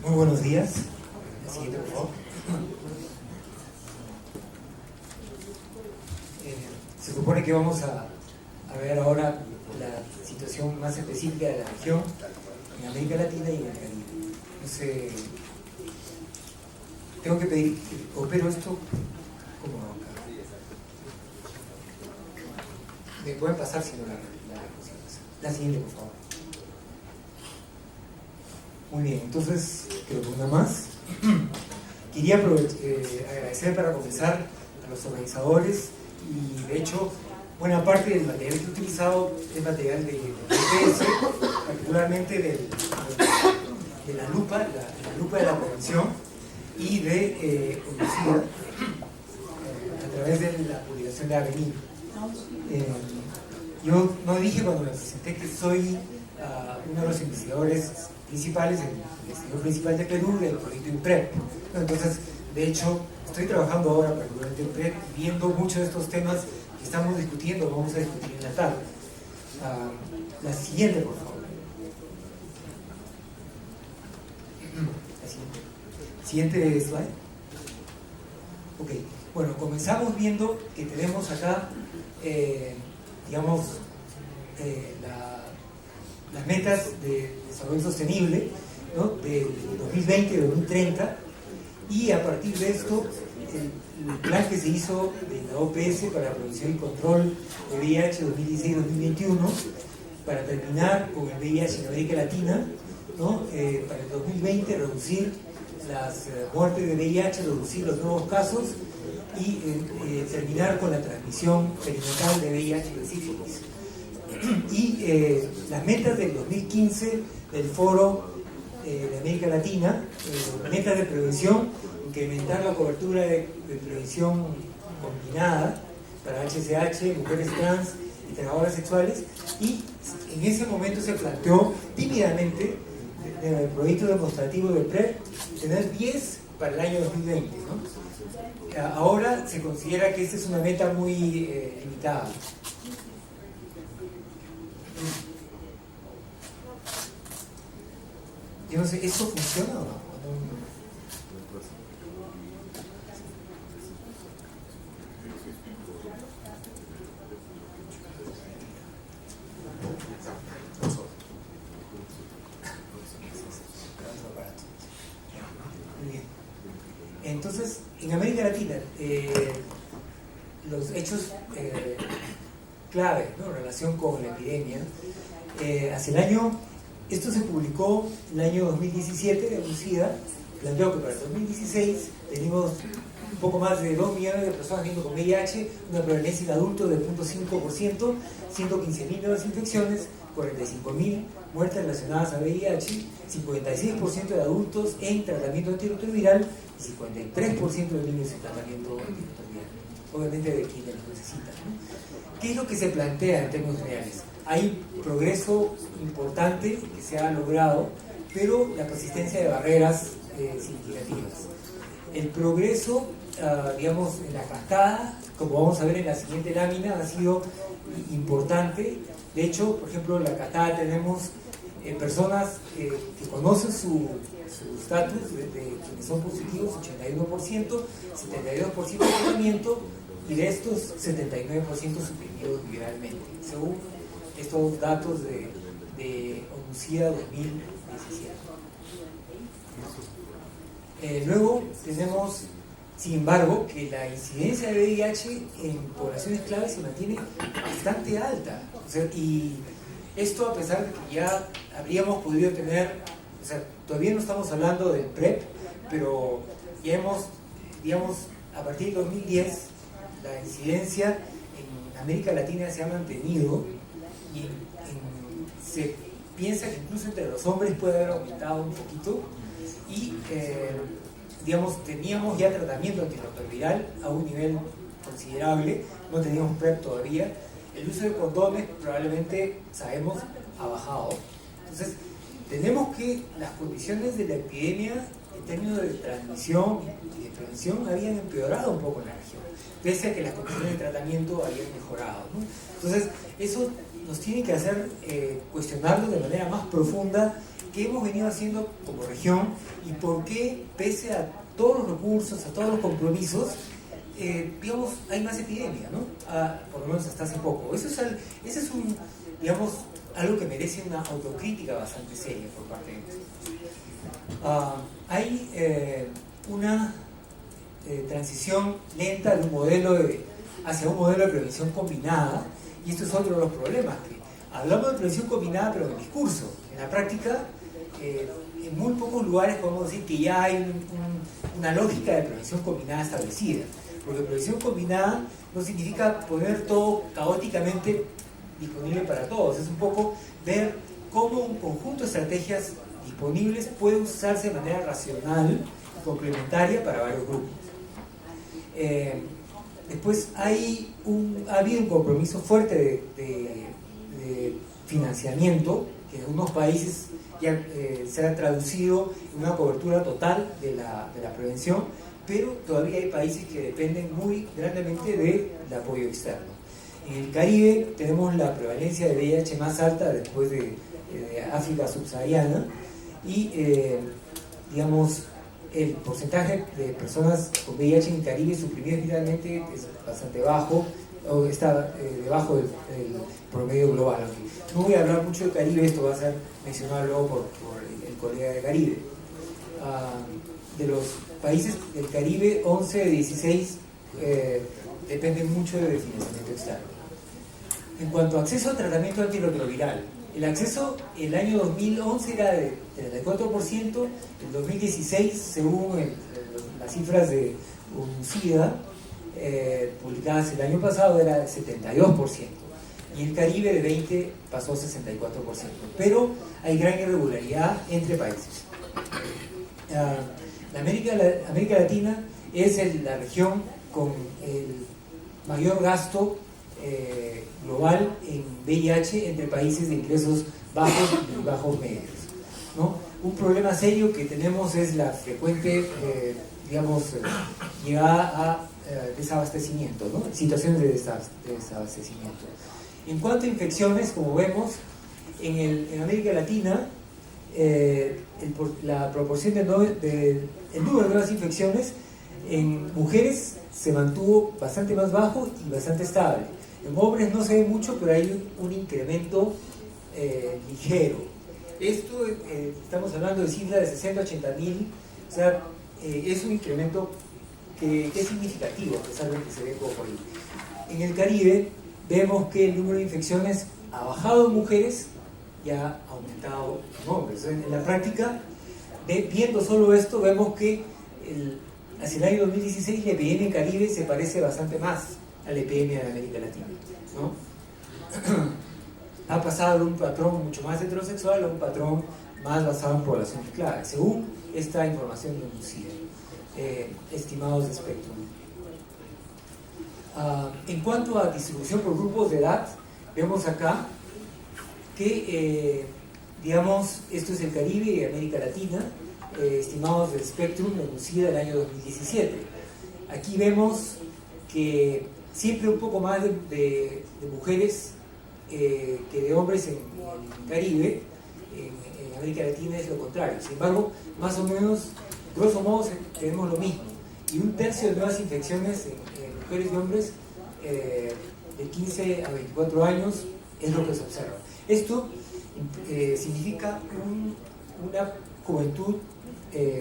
Muy buenos días. La siguiente, por favor. Se supone que vamos a ver ahora la situación más específica de la región en América Latina y en el Caribe. Entonces, tengo que pedir, opero esto como acá. Me pueden pasar si no la siguiente, por favor. Muy bien, entonces creo que una más. Quería agradecer para comenzar a los organizadores y de hecho buena parte del material que he utilizado es material de EPS, particularmente de la lupa de la prevención y de homicidio a través de la publicación de Avenir. Yo no dije cuando me presenté que soy uno de los investigadores principales, el investigador principal de Perú del proyecto INPREP. Entonces, de hecho, estoy trabajando ahora particularmente en INPREP, viendo muchos de estos temas que estamos discutiendo, vamos a discutir en la tarde. La siguiente, por favor. La siguiente slide. Ok, bueno, comenzamos viendo que tenemos acá, las metas de desarrollo sostenible, ¿no?, del 2020 y 2030, y a partir de esto el plan que se hizo de la OPS para la prevención y control de VIH 2016-2021 para terminar con el VIH en América Latina, ¿no? Para el 2020 reducir las muertes de VIH, reducir los nuevos casos y terminar con la transmisión perinatal de VIH específicos. Y las metas del 2015 del Foro de América Latina, metas de prevención, incrementar la cobertura de prevención combinada para HSH, mujeres trans y trabajadoras sexuales, y en ese momento se planteó tímidamente en el proyecto demostrativo del PREP tener 10 para el año 2020, ¿no? Ahora se considera que esta es una meta muy limitada. Yo no sé, ¿esto funciona o no? Muy bien. Entonces, en América Latina, los hechos clave, ¿no?, en relación con la epidemia, hacia el año, esto se publicó en el año 2017 de UNCIDA, planteó que para el 2016 tenemos un poco más de 2 millones de personas viviendo con VIH, una prevalencia en adultos de 0.5%, 115.000 nuevas infecciones, 45.000 muertes relacionadas a VIH, 56% de adultos en tratamiento antirretroviral y 53% de niños en tratamiento antirretroviral, obviamente de quienes lo necesitan, ¿no? ¿Qué es lo que se plantea en términos generales? Hay progreso importante que se ha logrado, pero la persistencia de barreras significativas. El progreso, digamos, en la cascada, como vamos a ver en la siguiente lámina, ha sido importante. De hecho, por ejemplo, en la cascada tenemos personas que conocen su estatus de quienes son positivos, 81%, 72% de tratamiento, y de estos 79% suprimidos viralmente, según estos datos de ONUCIDA 2017. Luego tenemos, sin embargo, que la incidencia de VIH en poblaciones claves se mantiene bastante alta. O sea, y esto a pesar de que ya habríamos podido tener, o sea, todavía no estamos hablando del PrEP, pero ya hemos, digamos, a partir del 2010, la incidencia en América Latina se ha mantenido y se piensa que incluso entre los hombres puede haber aumentado un poquito y digamos, teníamos ya tratamiento antirretroviral a un nivel considerable, no teníamos PrEP todavía, el uso de condones probablemente, sabemos, ha bajado. Entonces, tenemos que las condiciones de la epidemia en términos de transmisión y de prevención habían empeorado un poco en la región, pese a que las condiciones de tratamiento habían mejorado, ¿no? Entonces, eso nos tiene que hacer cuestionarlo de manera más profunda qué hemos venido haciendo como región y por qué, pese a todos los recursos, a todos los compromisos, digamos, hay más epidemia, ¿no? Por lo menos hasta hace poco. Ese es un, digamos, algo que merece una autocrítica bastante seria por parte de nosotros. Hay una transición lenta de un modelo hacia un modelo de prevención combinada, y esto es otro de los problemas, que hablamos de prevención combinada pero en el discurso. En la práctica, en muy pocos lugares podemos decir que ya hay una lógica de prevención combinada establecida, porque prevención combinada no significa poner todo caóticamente disponible para todos, es un poco ver cómo un conjunto de estrategias disponibles puede usarse de manera racional y complementaria para varios grupos. Después ha habido un compromiso fuerte de financiamiento, que en algunos países ya se ha traducido en una cobertura total de la prevención, pero todavía hay países que dependen muy grandemente del apoyo externo. En el Caribe tenemos la prevalencia de VIH más alta después de África subsahariana, y digamos, el porcentaje de personas con VIH en el Caribe suprimidas vitalmente es bastante bajo, o está debajo del promedio global. No voy a hablar mucho del Caribe, esto va a ser mencionado luego por el colega de Caribe. De los países del Caribe, 11 de 16 dependen mucho del financiamiento externo. En cuanto a acceso al tratamiento antirretroviral, el acceso el año 2011 era de 34%, en 2016, según las cifras de UNCIDA, publicadas el año pasado, era de 72%, y el Caribe de 20% pasó a 64%, pero hay gran irregularidad entre países. América Latina es la región con el mayor gasto global en VIH entre países de ingresos bajos y bajos medios, ¿no? Un problema serio que tenemos es la frecuente, llegada a desabastecimiento, ¿no? Situaciones de desabastecimiento. En cuanto a infecciones, como vemos, en América Latina, la proporción el número de nuevas infecciones en mujeres se mantuvo bastante más bajo y bastante estable. En hombres no se ve mucho, pero hay un incremento ligero. Esto, estamos hablando de cifras de 60 a 80 mil, o sea, es un incremento que es significativo, a pesar de que se ve poco ahí. En el Caribe vemos que el número de infecciones ha bajado en mujeres y ha aumentado en hombres. En la práctica, viendo solo esto, vemos que hacia el año 2016 la epidemia en Caribe se parece bastante más a la epidemia de América Latina, ¿no? Ha pasado de un patrón mucho más heterosexual a un patrón más basado en población clave, según esta información de UNCIDE, estimados de Spectrum. En cuanto a distribución por grupos de edad, vemos acá que, digamos, esto es el Caribe y América Latina, estimados de Spectrum de UNCIDE del año 2017. Aquí vemos que siempre un poco más de mujeres que de hombres en el Caribe. En América Latina es lo contrario. Sin embargo, más o menos, grosso modo, tenemos lo mismo. Y un tercio de nuevas infecciones en mujeres y hombres de 15 a 24 años es lo que se observa. Esto significa una juventud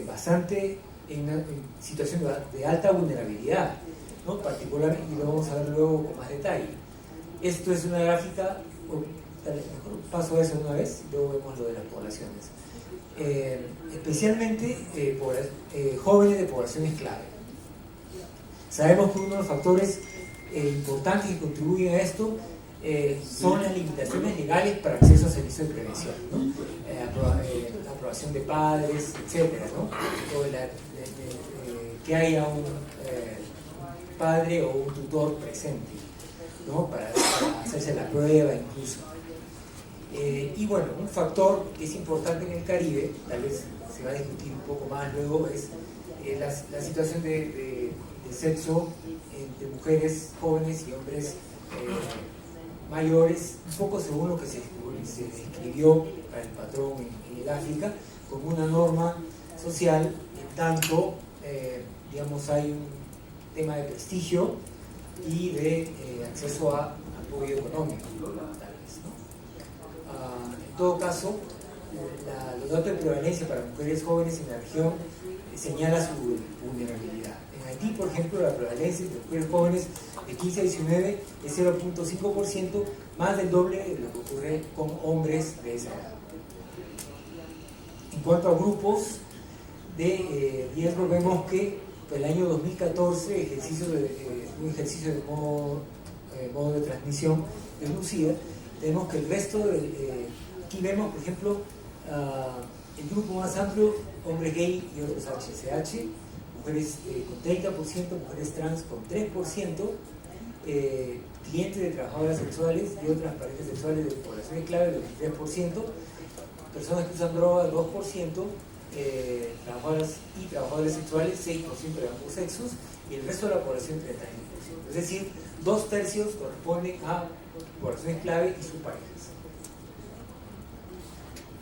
bastante en situación de alta vulnerabilidad, ¿no? Particularmente, y lo vamos a ver luego con más detalle. Esto es una gráfica, mejor paso eso una vez y luego vemos lo de las poblaciones. Especialmente jóvenes de poblaciones clave. Sabemos que uno de los factores importantes que contribuyen a esto son las limitaciones legales para acceso a servicios de prevención, ¿no? Aprobación de padres, etcétera, ¿no? Que haya un padre o un tutor presente, ¿no? Para hacerse la prueba incluso. Y bueno, un factor que es importante en el Caribe, tal vez se va a discutir un poco más luego, es la situación de sexo entre mujeres jóvenes y hombres mayores, un poco según lo que se describió para el patrón en en el África como una norma social, en tanto, digamos, hay un tema de prestigio y de acceso a apoyo económico, tal vez, ¿no? En todo caso, los datos de prevalencia para mujeres jóvenes en la región señala su vulnerabilidad. En Haití, por ejemplo, la prevalencia entre mujeres jóvenes de 15 a 19 es 0.5%, más del doble de lo que ocurre con hombres de esa edad. En cuanto a grupos de riesgo, vemos que el año 2014, un ejercicio de modo de transmisión de SIDA, tenemos que el resto, aquí vemos, por ejemplo, el grupo más amplio, hombres gay y otros HSH, mujeres con 30%, mujeres trans con 3%, clientes de trabajadoras sexuales y otras parejas sexuales de poblaciones clave del 23%, personas que usan drogas 2%, trabajadoras y trabajadores sexuales 6% de ambos sexos y el resto de la población 31%. Es decir, 2/3 corresponden a poblaciones clave y sus parejas.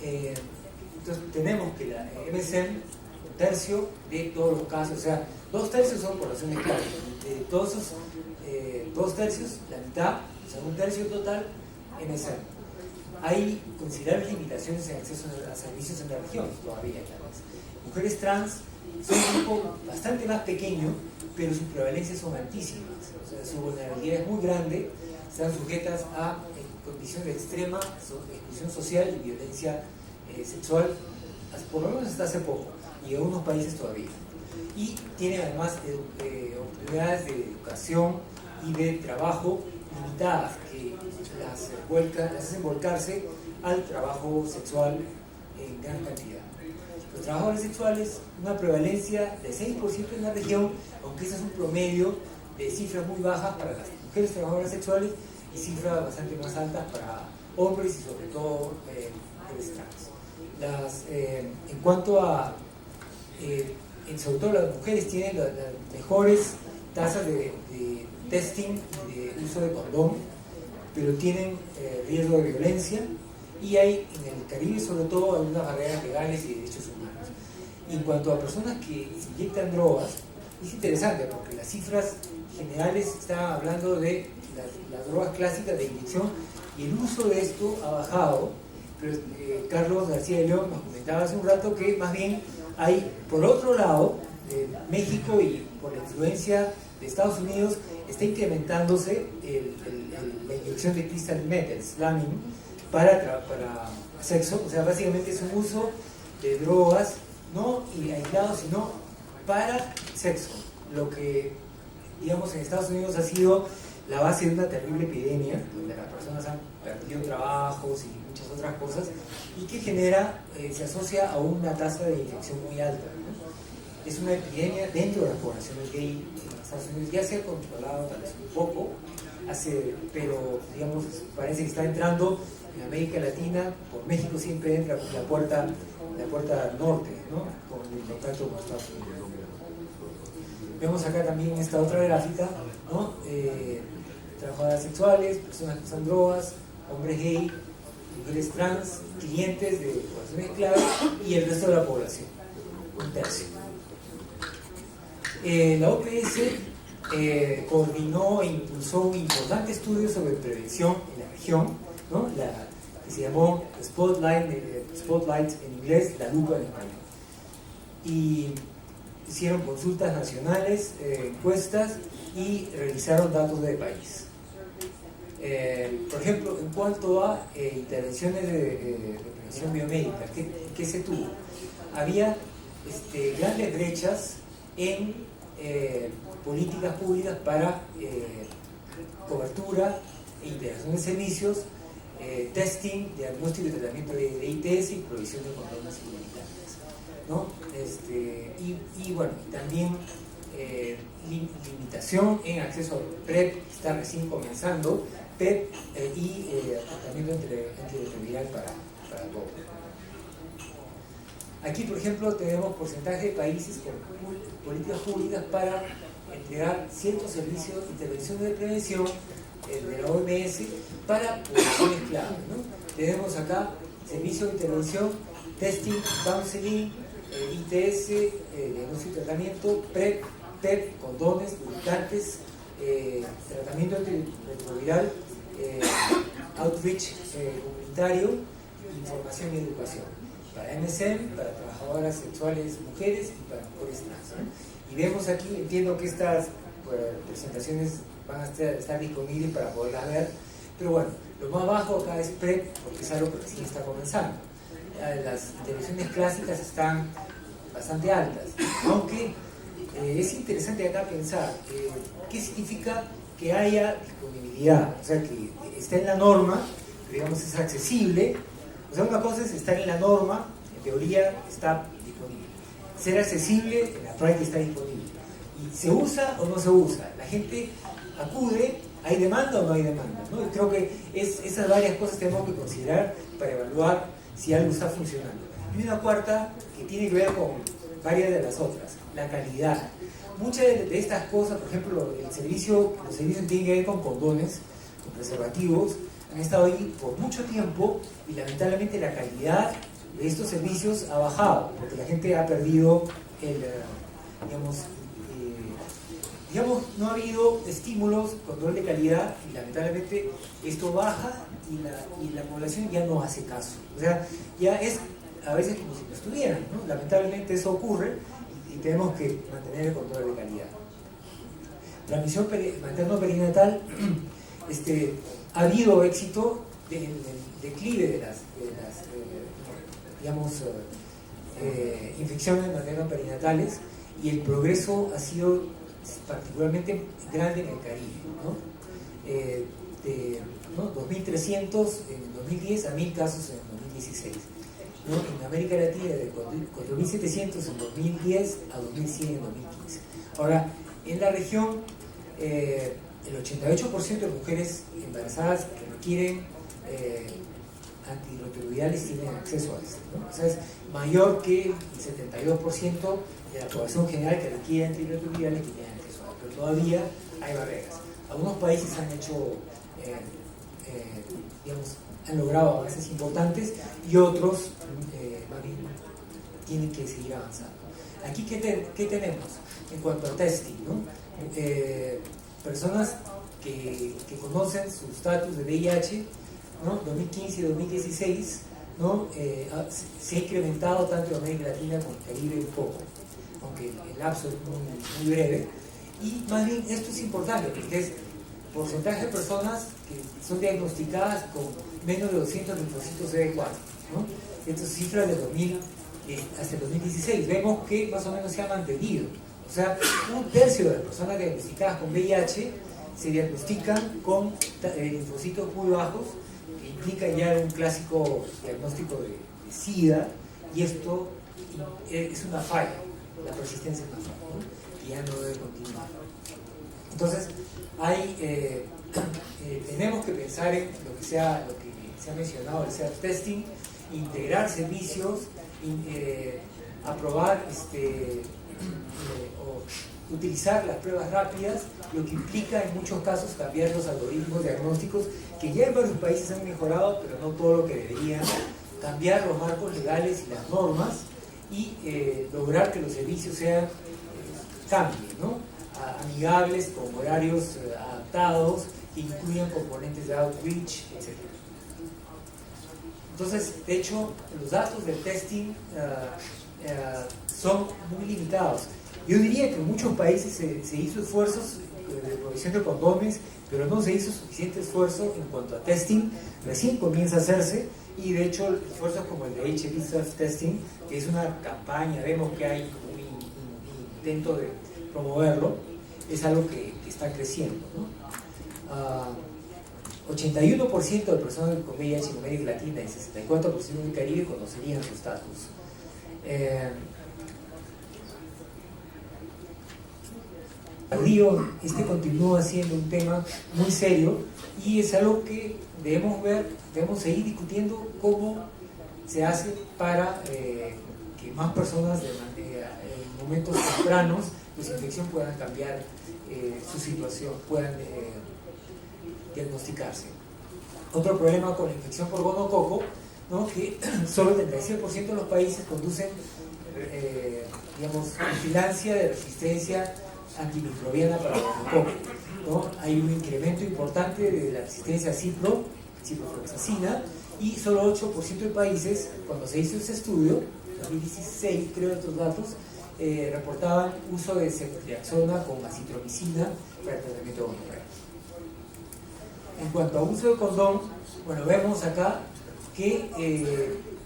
Entonces tenemos que la MSM, un tercio de todos los casos, o sea, 2/3 son poblaciones clave. De todos esos 2/3, la mitad, o sea, 1/3 total, MSM. Hay considerables limitaciones en acceso a servicios en la región, todavía. Mujeres trans son un grupo bastante más pequeño, pero sus prevalencias son altísimas. O sea, su vulnerabilidad es muy grande, están sujetas a condiciones de extrema exclusión social y violencia sexual, por lo menos hasta hace poco, y en algunos países todavía. Y tienen además oportunidades de educación y de trabajo limitadas que las hacen volcarse al trabajo sexual en gran cantidad. Los trabajadores sexuales, una prevalencia de 6% en la región, aunque ese es un promedio de cifras muy bajas para las mujeres trabajadoras sexuales y cifras bastante más altas para hombres y sobre todo mujeres trans. En cuanto a, sobre todo las mujeres tienen las mejores tasas de testing y de uso de condón, pero tienen riesgo de violencia y hay en el Caribe sobre todo algunas barreras legales y de derechos humanos. Y en cuanto a personas que se inyectan drogas, es interesante porque las cifras generales están hablando de las drogas clásicas de inyección y el uso de esto ha bajado, pero Carlos García de León nos comentaba hace un rato que más bien hay, por otro lado, México y por la influencia de Estados Unidos está incrementándose la inyección de crystal meth, el slamming, para sexo. O sea, básicamente es un uso de drogas no aislado, sino para sexo, lo que, digamos, en Estados Unidos ha sido la base de una terrible epidemia, donde las personas han perdido trabajos y muchas otras cosas, y que se asocia a una tasa de infección muy alta, ¿no? Es una epidemia dentro de las poblaciones gay en Estados Unidos, ya se ha controlado tal vez un poco, pero digamos, parece que está entrando en América Latina. Por México siempre entra por la puerta norte, ¿no? Con el contacto con Estados Unidos. Vemos acá también esta otra gráfica, ¿no? Trabajadoras sexuales, personas que usan drogas, hombres gay, mujeres trans, clientes de poblaciones clave y el resto de la población, un tercio. La OPS coordinó e impulsó un importante estudio sobre prevención en la región, ¿no? Que se llamó Spotlight en inglés, la lupa en español. Y hicieron consultas nacionales, encuestas y revisaron datos de país. Por ejemplo, en cuanto a intervenciones de prevención biomédica, ¿qué se tuvo? Había grandes brechas en políticas públicas para cobertura e integración de servicios, testing, diagnóstico y tratamiento de ITS y provisión de condones comunitarias, ¿no? Y bueno, también limitación en acceso a PrEP, está recién comenzando, PEP y tratamiento antirretroviral para todos. Aquí, por ejemplo, tenemos porcentaje de países con políticas públicas para entregar ciertos servicios, intervenciones de prevención de la OMS para poblaciones clave, ¿no? Tenemos acá servicio de intervención testing, counseling, ITS, diagnóstico y tratamiento, PrEP, PEP, condones, lubricantes, tratamiento antirretroviral, outreach comunitario, información y educación. Para MSM, para trabajadoras sexuales mujeres y para mujeres trans, ¿no? Y vemos aquí, entiendo que estas presentaciones van a estar disponibles para poderlas ver, pero bueno, lo más bajo acá es PrEP, porque es algo que recién está comenzando. Las intervenciones clásicas están bastante altas, aunque es interesante acá pensar qué significa que haya disponibilidad, o sea, que está en la norma, pero digamos es accesible. O sea, una cosa es estar en la norma, en teoría está disponible. Ser accesible, en la práctica está disponible. ¿Y se usa o no se usa? La gente acude, ¿hay demanda o no hay demanda? ¿No? Y creo que esas varias cosas tenemos que considerar para evaluar si algo está funcionando. Y una cuarta que tiene que ver con varias de las otras, la calidad. Muchas de estas cosas, por ejemplo, los servicios tienen que ver con condones, con preservativos, han estado ahí por mucho tiempo y lamentablemente la calidad de estos servicios ha bajado, porque la gente ha perdido digamos, no ha habido estímulos, control de calidad y lamentablemente esto baja y la población ya no hace caso. O sea, ya es a veces como si no estuvieran, ¿no? Lamentablemente eso ocurre y tenemos que mantener el control de calidad. Transmisión materno-perinatal, ha habido éxito en el declive de las infecciones materno-perinatales y el progreso ha sido particularmente grande en el Caribe, ¿no? De 2.300 en 2010 a 1.000 casos en 2016, ¿no? En América Latina de 4.700 en 2010 a 2.100 en 2015. Ahora, en la región el 88% de mujeres embarazadas que requieren antirretrovirales tienen acceso a esto, ¿no? O sea, es mayor que el 72% de la población general que requiere antirretrovirales que tienen acceso a esto, pero todavía hay barreras. Algunos países han hecho, han logrado avances importantes y otros tienen que seguir avanzando. Aquí, ¿qué tenemos en cuanto a testing, ¿no? Personas que conocen su estatus de VIH, ¿no? 2015 y 2016, ¿no? Se ha incrementado tanto en América Latina como en el Caribe un poco, aunque el lapso es muy breve. Y más bien esto es importante porque es porcentaje de personas que son diagnosticadas con menos de 200 linfocitos CD4, ¿no? Estas cifras de 2000 hasta el 2016 vemos que más o menos se ha mantenido. O sea, 1/3 de las personas diagnosticadas con VIH se diagnostican con linfocitos muy bajos, que implica ya un clásico diagnóstico de SIDA, y esto es una falla, la persistencia es una falla, ¿no? Que ya no debe continuar. Entonces, tenemos que pensar en lo que se ha mencionado, el self-testing, integrar servicios, aprobar o utilizar las pruebas rápidas, lo que implica en muchos casos cambiar los algoritmos diagnósticos que ya en varios países han mejorado, pero no todo lo que deberían, cambiar los marcos legales y las normas y lograr que los servicios sean cambien, ¿no? Amigables, con horarios adaptados, que incluyan componentes de outreach, etc. Entonces, de hecho, los datos del testing son muy limitados. Yo diría que en muchos países se hizo esfuerzos de provisión de condones, pero no se hizo suficiente esfuerzo en cuanto a testing. Recién comienza a hacerse, y de hecho esfuerzos como el de HIV self-testing, que es una campaña, vemos que hay un intento de promoverlo, es algo que está creciendo, ¿no? 81% de personas con VIH en América Latina y 64% en el Caribe conocerían su estatus. Continúa siendo un tema muy serio y es algo que debemos seguir discutiendo cómo se hace para que más personas en momentos tempranos de su infección puedan cambiar su situación, puedan diagnosticarse. Otro problema con la infección por gonococo, ¿no? Que solo el 36% de los países conducen digamos, vigilancia de resistencia antimicrobiana para el neumococo, ¿no? Hay un incremento importante de la resistencia a ciprofloxacina, y solo 8% de países, cuando se hizo ese estudio, 2016 creo estos datos, reportaban uso de ceftriaxona con acitromicina para el tratamiento de gonorrea. En cuanto a uso de condón, bueno, vemos acá que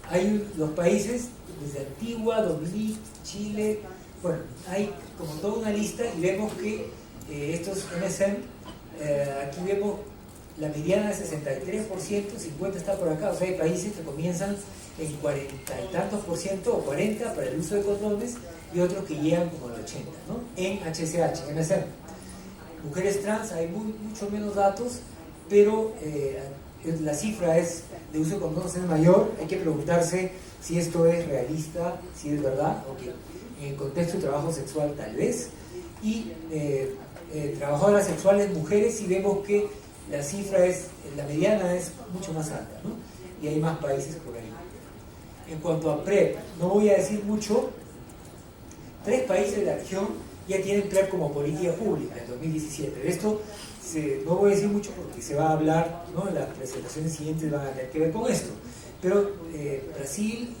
hay los países desde Antigua, Dominique, Chile, bueno, hay como toda una lista, y vemos que estos MSM, aquí vemos la mediana es 63%, 50% está por acá, o sea, hay países que comienzan en 40 y tantos % o 40% para el uso de condones, y otros que llegan como al 80%, ¿no? En HCH, en MSM. Mujeres trans hay mucho menos datos, pero la cifra de uso de condones es mayor. Hay que preguntarse si esto es realista, si es verdad, o que en el contexto de trabajo sexual tal vez. Y trabajadoras sexuales mujeres, y vemos que la cifra la mediana es mucho más alta, ¿no? Y hay más países por ahí. En cuanto a PrEP, no voy a decir mucho. 3 países de la región ya tienen PrEP como política pública en 2017. De esto no voy a decir mucho porque se va a hablar, ¿no? En las presentaciones siguientes van a tener que ver con esto. Pero Brasil,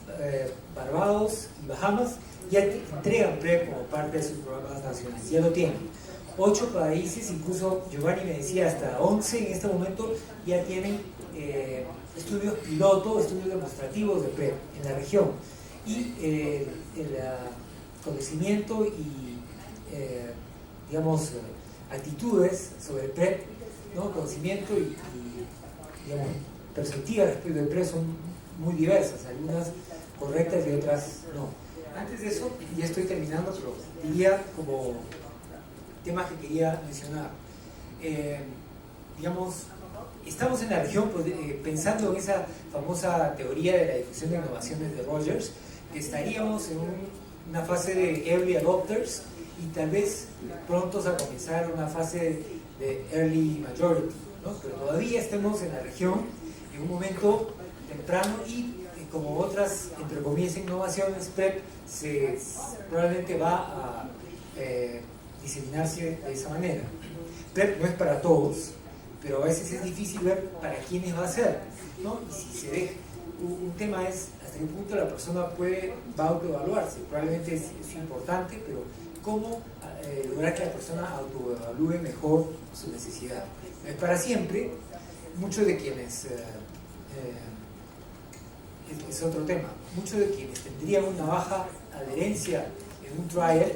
Barbados y Bahamas ya entregan PrEP como parte de sus programas nacionales, ya lo tienen. 8 países, incluso Giovanni me decía hasta 11 en este momento, ya tienen estudios piloto, estudios demostrativos de PrEP en la región. Y el conocimiento y digamos actitudes sobre PrEP, ¿no? Conocimiento y digamos, perspectivas respecto del PrEP son muy diversas, algunas correctas y otras no. Antes de eso, ya estoy terminando, pero diría como temas que quería mencionar. Digamos, estamos en la región pensando en esa famosa teoría de la difusión de innovaciones de Rogers, que estaríamos en una fase de early adopters y tal vez prontos a comenzar una fase de early majority, ¿no? Pero todavía estemos en la región en un momento temprano, y como otras, entre comillas, innovaciones, PrEP probablemente va a diseminarse de esa manera. PrEP no es para todos, pero a veces es difícil ver para quiénes va a ser, ¿no? Y si se ve, un tema es hasta qué punto la persona va a autoevaluarse. Probablemente es importante, pero cómo lograr que la persona autoevalúe mejor su necesidad. No es para siempre. Muchos de quienes es otro tema, muchos de quienes tendrían una baja adherencia en un trial,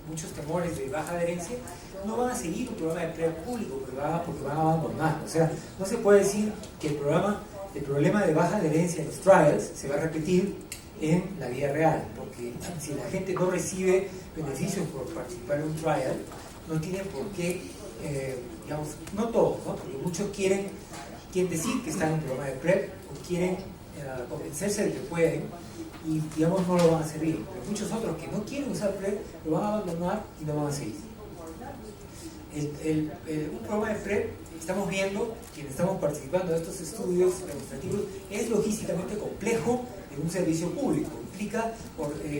muchos temores de baja adherencia, no van a seguir un programa de PrEP público porque van a abandonar. O sea, no se puede decir que el problema de baja adherencia en los trials se va a repetir en la vida real, porque si la gente no recibe beneficios por participar en un trial, no tienen por qué, digamos, no todos, ¿no? Porque muchos quieren decir que están en un programa de PrEP o quieren convencerse de que pueden, y digamos no lo van a servir. Pero muchos otros que no quieren usar PrEP lo van a abandonar y no van a seguir. Un programa de PrEP, estamos viendo, quienes estamos participando de estos estudios demostrativos, es logísticamente complejo en un servicio público. Implica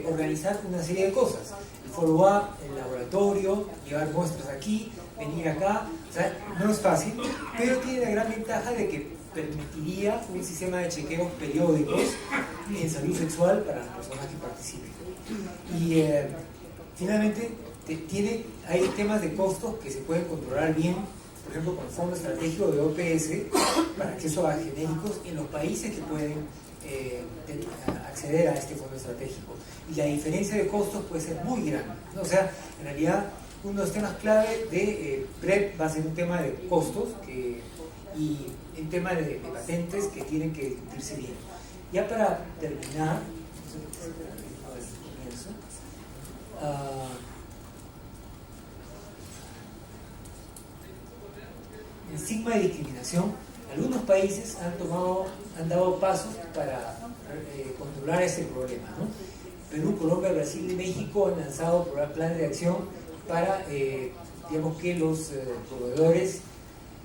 organizar una serie de cosas: el follow-up, el laboratorio, llevar muestras aquí, venir acá. O sea, no es fácil, pero tiene la gran ventaja de que permitiría un sistema de chequeos periódicos en salud sexual para las personas que participen. Y finalmente hay temas de costos que se pueden controlar bien, por ejemplo con el Fondo Estratégico de OPS para acceso a genéricos en los países que pueden acceder a este fondo estratégico. Y la diferencia de costos puede ser muy grande, ¿no? O sea, en realidad uno de los temas clave de PrEP va a ser un tema de costos y un tema de patentes que tienen que discutirse bien. Ya para terminar, en estigma y discriminación, algunos países han dado pasos para controlar ese problema, ¿no? Perú, Colombia, Brasil y México han lanzado planes de acción para digamos que los proveedores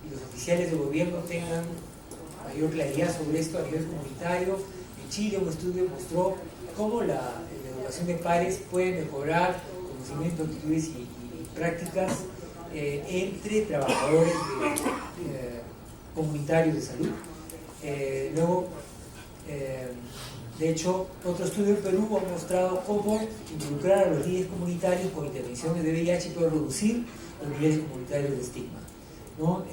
y los oficiales de gobierno tengan mayor claridad sobre esto a nivel comunitario. En Chile un estudio mostró cómo la educación de pares puede mejorar conocimientos, actitudes y prácticas entre trabajadores comunitarios de salud. Luego, de hecho, otro estudio en Perú ha mostrado cómo involucrar a los líderes comunitarios con intervenciones de VIH puede reducir los niveles comunitarios de estigma, ¿no?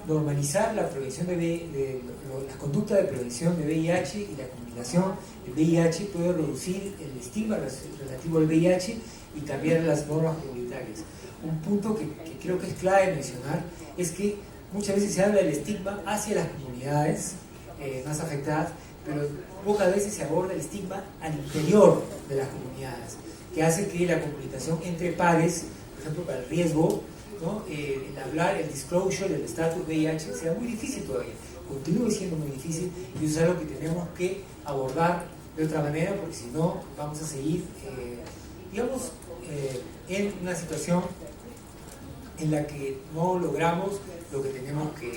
Normalizar la prevención las conductas de prevención de VIH y la comunicación del VIH puede reducir el estigma relativo al VIH y cambiar las normas comunitarias. Un punto que creo que es clave mencionar es que muchas veces se habla del estigma hacia las comunidades más afectadas, pero pocas veces se aborda el estigma al interior de las comunidades, que hace que la comunicación entre pares, por ejemplo, para el riesgo, ¿no? El hablar, el disclosure del estatus VIH sea muy difícil todavía, continúe siendo muy difícil, y eso es algo que tenemos que abordar de otra manera, porque si no vamos a seguir, en una situación en la que no logramos lo que tenemos que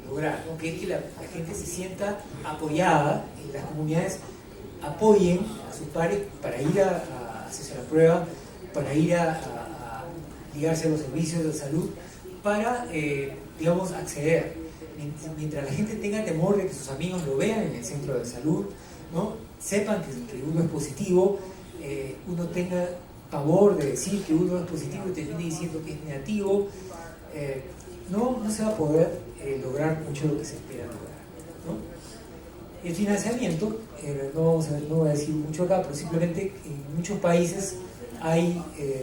lograr, ¿no? Que es que la gente se sienta apoyada, y las comunidades apoyen a sus pares para ir a hacerse la prueba, para ir a ligarse a los servicios de salud, para, acceder. Mientras la gente tenga temor de que sus amigos lo vean en el centro de salud, ¿no? Sepan que uno es positivo, uno tenga pavor de decir que uno es positivo y termine diciendo que es negativo, no se va a poder lograr mucho de lo que se espera lograr, ¿no? El financiamiento, no voy a decir mucho acá, pero simplemente en muchos países hay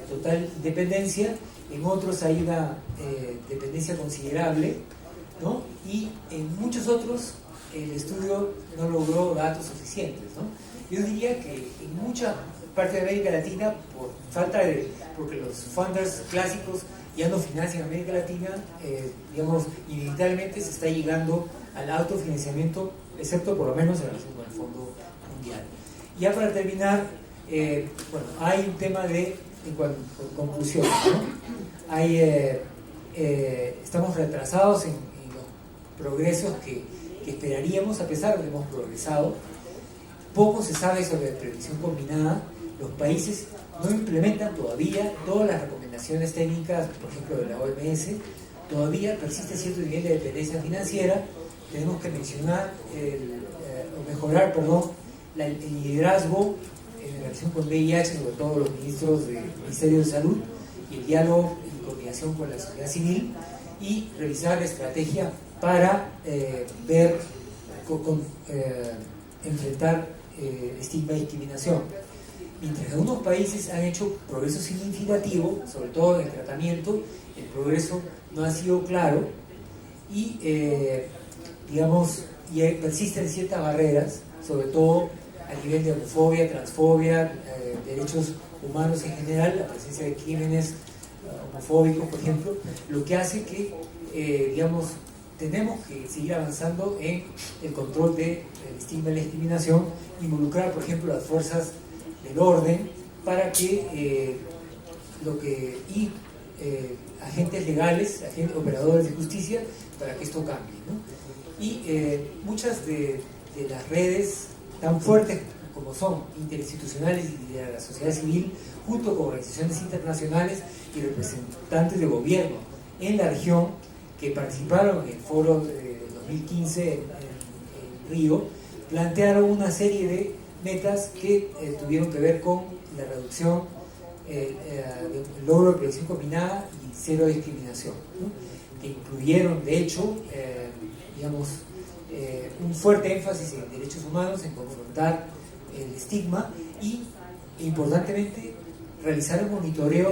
total dependencia, en otros hay una dependencia considerable, ¿no? Y en muchos otros el estudio no logró datos suficientes, ¿no? Yo diría que en mucha parte de América Latina, porque los funders clásicos ya no financian América Latina, inevitablemente se está llegando al autofinanciamiento, excepto por lo menos en relación con el Fondo Mundial. Ya para terminar, hay un tema en conclusión, ¿no? Estamos retrasados en los progresos que esperaríamos, a pesar de que hemos progresado. Poco se sabe sobre prevención combinada. Los países no implementan todavía todas las recomendaciones técnicas, por ejemplo, de la OMS. Todavía persiste cierto nivel de dependencia financiera. Tenemos que mencionar mejorar el liderazgo en relación con VIH, sobre todo los ministros del Ministerio de Salud, y el diálogo y coordinación con la sociedad civil, y revisar la estrategia para enfrentar estigma y discriminación. Mientras algunos países han hecho progreso significativo, sobre todo en el tratamiento, el progreso no ha sido claro y persisten ciertas barreras, sobre todo a nivel de homofobia, transfobia, derechos humanos en general, la presencia de crímenes homofóbicos, por ejemplo, lo que hace que, tenemos que seguir avanzando en el control del estigma y la discriminación, involucrar, por ejemplo, las fuerzas del orden para que agentes legales, operadores de justicia, para que esto cambie, ¿no? Y muchas de las redes tan fuertes como son interinstitucionales y de la sociedad civil, junto con organizaciones internacionales y representantes de gobierno en la región que participaron en el foro de 2015 en Río, plantearon una serie de metas que tuvieron que ver con la reducción, el logro de prevención combinada y cero discriminación, ¿no? Que incluyeron, de hecho, un fuerte énfasis en derechos humanos, en confrontar el estigma y, importantemente, realizar un monitoreo,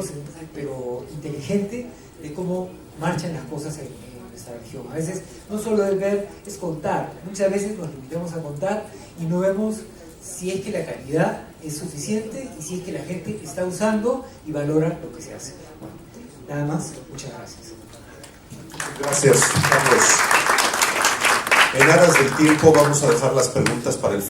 pero inteligente, de cómo marchan las cosas en nuestra región. A veces no solo es ver, es contar. Muchas veces nos limitamos a contar y no vemos si es que la calidad es suficiente y si es que la gente está usando y valora lo que se hace. Bueno, nada más. Muchas gracias. Gracias, Carlos. En aras del tiempo vamos a dejar las preguntas para el